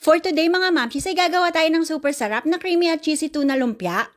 For today mga mamshis ay gagawa tayo ng super sarap na creamy at cheesy tuna lumpia.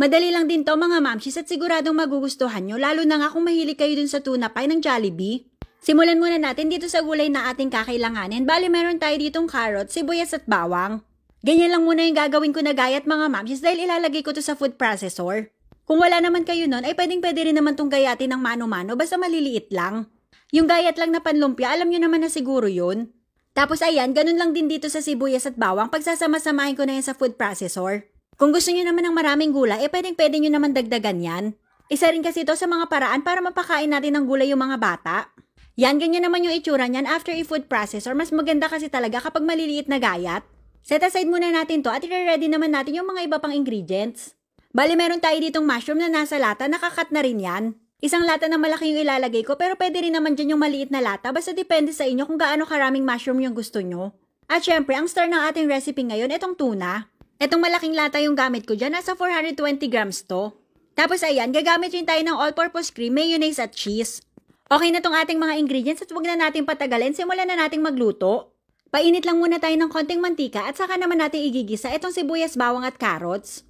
Madali lang din to mga mamshis at siguradong magugustuhan nyo, lalo na nga kung mahilig kayo dun sa tuna pie ng Jollibee. Simulan muna natin dito sa gulay na ating kakailanganin. Bali meron tayo ditong carrot, sibuyas at bawang. Ganyan lang muna yung gagawin ko na gayat mga mamshis dahil ilalagay ko to sa food processor. Kung wala naman kayo nun ay pwede rin naman tong gayatin ng mano-mano basta maliliit lang. Yung gayat lang na panlumpia, alam nyo naman na siguro yun. Tapos ayan, ganun lang din dito sa sibuyas at bawang, pagsasama-samahin ko na yan sa food processor. Kung gusto nyo naman ng maraming gulay, pwede nyo naman dagdagan yan. Isa rin kasi ito sa mga paraan para mapakain natin ng gulay yung mga bata. Yan, ganyan naman yung itsura niyan after i-food processor. Mas maganda kasi talaga kapag maliliit na gayat. Set aside muna natin to at i-ready naman natin yung mga iba pang ingredients. Bali meron tayo ditong mushroom na nasa lata, nakakat na rin yan. Isang lata na malaki yung ilalagay ko pero pwede rin naman dyan yung maliit na lata basta depende sa inyo kung gaano karaming mushroom yung gusto nyo. At syempre, ang star ng ating recipe ngayon, itong tuna. Itong malaking lata yung gamit ko dyan, nasa 420 grams to. Tapos ayan, gagamit rin tayo ng all-purpose cream, mayonnaise at cheese. Okay na tong ating mga ingredients at huwag na natin patagalin, simulan na nating magluto. Painit lang muna tayo ng konting mantika at saka naman natin igigisa itong sibuyas, bawang at carrots.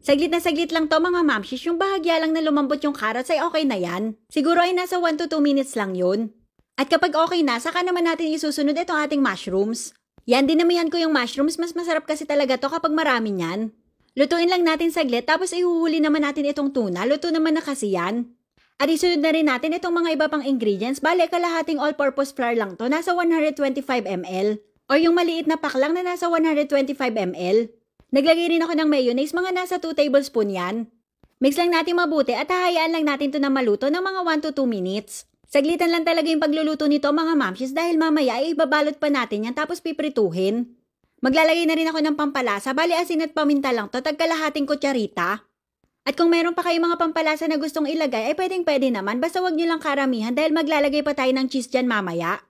Saglit na saglit lang to mga mamshis, yung bahagya lang na lumambot yung carrots ay okay na yan. Siguro ay nasa 1 to 2 minutes lang yun. At kapag okay na, saka naman natin isusunod itong ating mushrooms. Yan, dinamihan ko yung mushrooms, mas masarap kasi talaga to kapag marami niyan. Lutuin lang natin saglit, tapos ihuhuli naman natin itong tuna, luto naman na kasi yan. At isunod na rin natin itong mga iba pang ingredients, bale kalahating all-purpose flour lang to, nasa 125 ml. O yung maliit na pack lang na nasa 125 ml. Naglagay rin ako ng mayonnaise, mga nasa 2 tablespoon yan. Mix lang natin mabuti at hahayaan lang natin to na maluto ng mga 1 to 2 minutes. Saglitan lang talaga yung pagluluto nito mga mamshis dahil mamaya ay ibabalot pa natin yan tapos piprituhin. Maglalagay na rin ako ng pampalasa, bali asin at paminta lang to, tagkalahating kutsarita. At kung meron pa kayong mga pampalasa na gustong ilagay ay pwede naman, basta wag nyo lang karamihan dahil maglalagay pa tayo ng cheese dyan mamaya.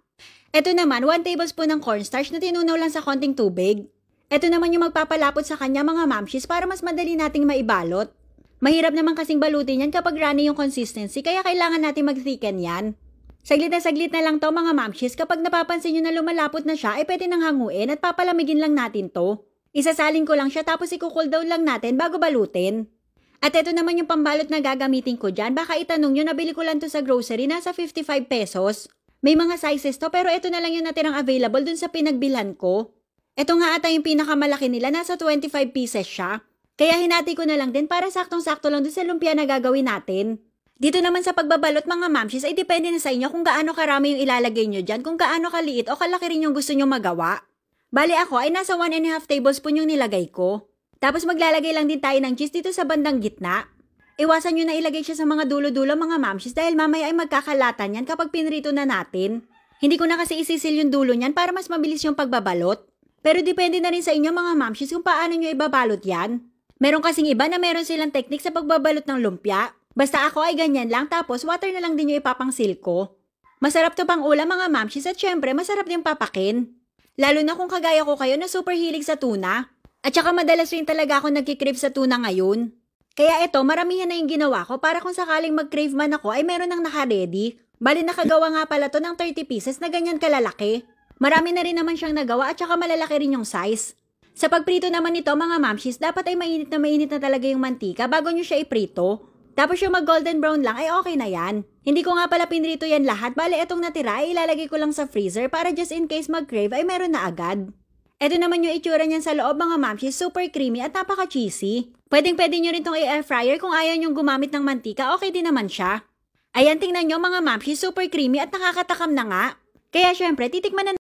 Ito naman, 1 tablespoon ng cornstarch na tinunaw lang sa konting tubig. Ito naman yung magpapalapot sa kanya mga mamshis para mas madali nating maibalot. Mahirap naman kasing balutin yan kapag runny yung consistency kaya kailangan natin mag-thicken yan. Saglit na lang to mga mamshis, kapag napapansin nyo na lumalapot na siya ay pwede nang hanguin at papalamigin lang natin to. Isasalin ko lang siya tapos i-cool down lang natin bago balutin. At ito naman yung pambalot na gagamitin ko dyan, baka itanong nyo nabili ko lang to sa grocery, nasa 55 pesos. May mga sizes to pero ito na lang yung natirang available dun sa pinagbilhan ko. Ito nga ata yung pinakamalaki nila, nasa 25 pieces siya. Kaya hinati ko na lang din para saktong-sakto lang dun sa lumpia na gagawin natin. Dito naman sa pagbabalot mga mamshis ay depende na sa inyo kung gaano karami yung ilalagay nyo dyan, kung gaano kaliit o kalaki rin yung gusto nyo magawa. Bali ako ay nasa 1.5 tablespoon yung nilagay ko. Tapos maglalagay lang din tayo ng cheese dito sa bandang gitna. Iwasan nyo na ilagay siya sa mga dulo-dulo mga mamshis dahil mamaya ay magkakalatan yan kapag pinrito na natin. Hindi ko na kasi isisil yung dulo niyan para mas mabilis yung pagbabalot. Pero depende na rin sa inyo mga mamshis kung paano nyo ibabalot yan. Meron kasing iba na meron silang teknik sa pagbabalot ng lumpia. Basta ako ay ganyan lang tapos water na lang din nyo ipapangsil ko. Masarap to pang ulam mga mamshis at syempre masarap din papakin. Lalo na kung kagaya ko kayo na super hilig sa tuna. At saka madalas rin talaga ako nagkikrave sa tuna ngayon. Kaya ito, maramihan na yung ginawa ko para kung sakaling mag-crave man ako ay meron nang naka-ready. Bali nakagawa nga pala to ng 30 pieces na ganyan kalalaki. Marami na rin naman siyang nagawa at saka malalaki rin yung size. Sa pagprito naman nito mga mamshis, dapat ay mainit na talaga yung mantika bago nyo siya iprito. Tapos yung mag-golden brown lang ay okay na yan. Hindi ko nga pala pinrito yan lahat, bali itong natira ay ilalagay ko lang sa freezer para just in case mag-crave ay meron na agad. Ito naman yung itsura niyan sa loob mga mamshis, super creamy at napaka-cheesy. Pwede nyo rin tong i-air fryer kung ayaw nyong gumamit ng mantika, okay din naman siya. Ayan, tingnan nyo mga mamshis, super creamy at nakakatakam na nga. Kaya syempre, titikman na